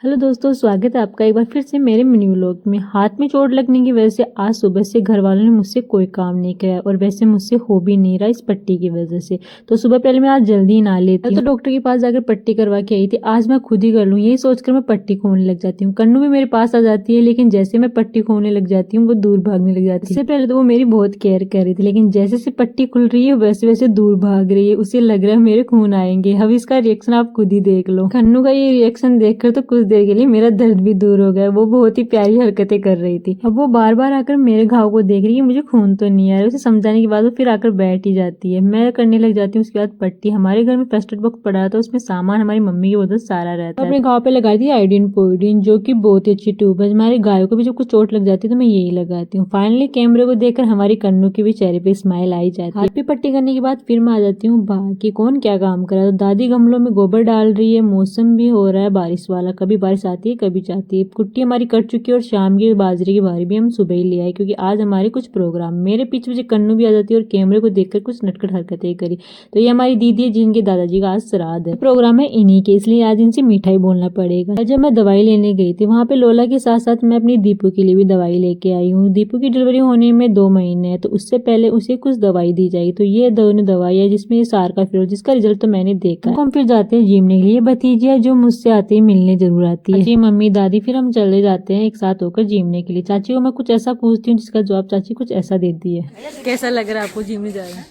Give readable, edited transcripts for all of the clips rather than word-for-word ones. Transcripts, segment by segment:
Hello दोस्तों, स्वागत है आपका एक बार फिर से मेरे मिनी व्लॉग में। हाथ में चोट लगने की वजह से आज सुबह से घर वालों ने मुझसे कोई काम नहीं किया और वैसे मुझसे हो भी नहीं रहा इस पट्टी की वजह से। तो सुबह पहले मैं आज जल्दी ही नहा लेती हूँ। तो डॉक्टर के पास जाकर पट्टी करवा के आई थी। आज मैं खुद ही कर लूँ यही सोचकर मैं पट्टी खोलने लग जाती हूँ। कन्नू भी मेरे पास आ जाती है, लेकिन जैसे मैं पट्टी खोलने लग जाती हूँ वो दूर भागने लग जाती है। इससे पहले तो वो मेरी बहुत केयर कर रही थी, लेकिन जैसे से पट्टी खुल रही है वैसे वैसे दूर भाग रही है। उसे लग रहा है मेरे खून आएंगे। अब इसका रिएक्शन आप खुद ही देख लो। कन्नू का ये रिएक्शन देखकर तो कुछ देर के लिए मेरा दर्द भी दूर हो गया। वो बहुत ही प्यारी हरकतें कर रही थी। अब वो बार बार आकर मेरे घाव को देख रही है, मुझे खून तो नहीं आ रहा। उसे समझाने के बाद वो फिर आकर बैठ ही जाती है। मैं करने लग जाती हूँ उसके बाद पट्टी। हमारे घर में फर्स्ट एड बॉक्स पड़ा था, उसमें सामान हमारी मम्मी की बहुत सारा रहता है। अपने घाव पे लगाई थी आयोडीन पोइडीन, जो की बहुत ही अच्छी ट्यूब है। हमारे गायों को भी जब कुछ चोट लग जाती है तो मैं यही लगाती हूँ। फाइनली कैमरे को देखकर हमारी कन्नू के भी चेहरे पे स्माइल आई जाती है। हाथ पे पट्टी करने के बाद फिर मैं आ जाती हूँ बाहर कि कौन क्या काम कर रहा है। तो दादी गमलों में गोबर डाल रही है। मौसम भी हो रहा है बारिश वाला, कभी बारिश आती है कभी जाती है। कुट्टी हमारी कट चुकी है और शाम की बाजरे की भारी भी हम सुबह ही ले आए, क्योंकि आज हमारे कुछ प्रोग्राम। मेरे पीछे पीछे कन्नू भी आ जाती है और कैमरे को देखकर कुछ नटखट हरकतें करी। तो ये हमारी दीदी है जिनके दादाजी का आज श्राद्ध है। प्रोग्राम है इन्हीं के, इसलिए आज इनसे मिठाई बोलना पड़ेगा। जब मैं दवाई लेने गई थी वहाँ पे लोला के साथ साथ मैं अपनी दीपू के लिए भी दवाई लेके आई हूँ। दीपू की डिलीवरी होने में 2 महीने है, तो उससे पहले उसे कुछ दवाई दी जाएगी। तो ये दोनों दवाई है जिसमें सार का फिर, जिसका रिजल्ट तो मैंने देखा। हम फिर जाते हैं जिम के लिए। भतीजी है जो मुझसे आते ही मिलने जरूर आती है। जी मम्मी दादी, फिर हम चले जाते हैं एक साथ होकर जिमने के लिए। चाची को मैं कुछ ऐसा पूछती हूँ जिसका जवाब चाची कुछ ऐसा देती है। कैसा लग रहा है आपको जिमने जा रहे हैं?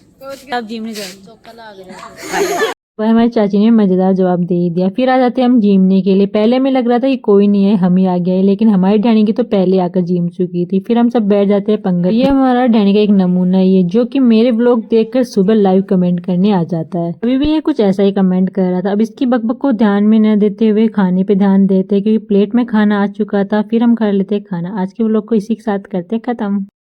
आप जिमने जा रहे हैं? वह हमारी चाची ने मजेदार जवाब दे ही दिया। फिर आ जाते हैं हम जिमने के लिए। पहले में लग रहा था कि कोई नहीं है, हम ही आ गया है, लेकिन हमारी डैनी की तो पहले आकर जिम चुकी थी। फिर हम सब बैठ जाते हैं पंगत। ये हमारा डैनी का एक नमूना ही है जो कि मेरे व्लॉग देखकर सुबह लाइव कमेंट करने आ जाता है। अभी भी ये कुछ ऐसा ही कमेंट कर रहा था। अब इसकी बकबक को ध्यान में न देते हुए खाने पे ध्यान देते, क्योंकि प्लेट में खाना आ चुका था। फिर हम खा लेते खाना। आज के व्लॉग को इसी के साथ करते खत्म।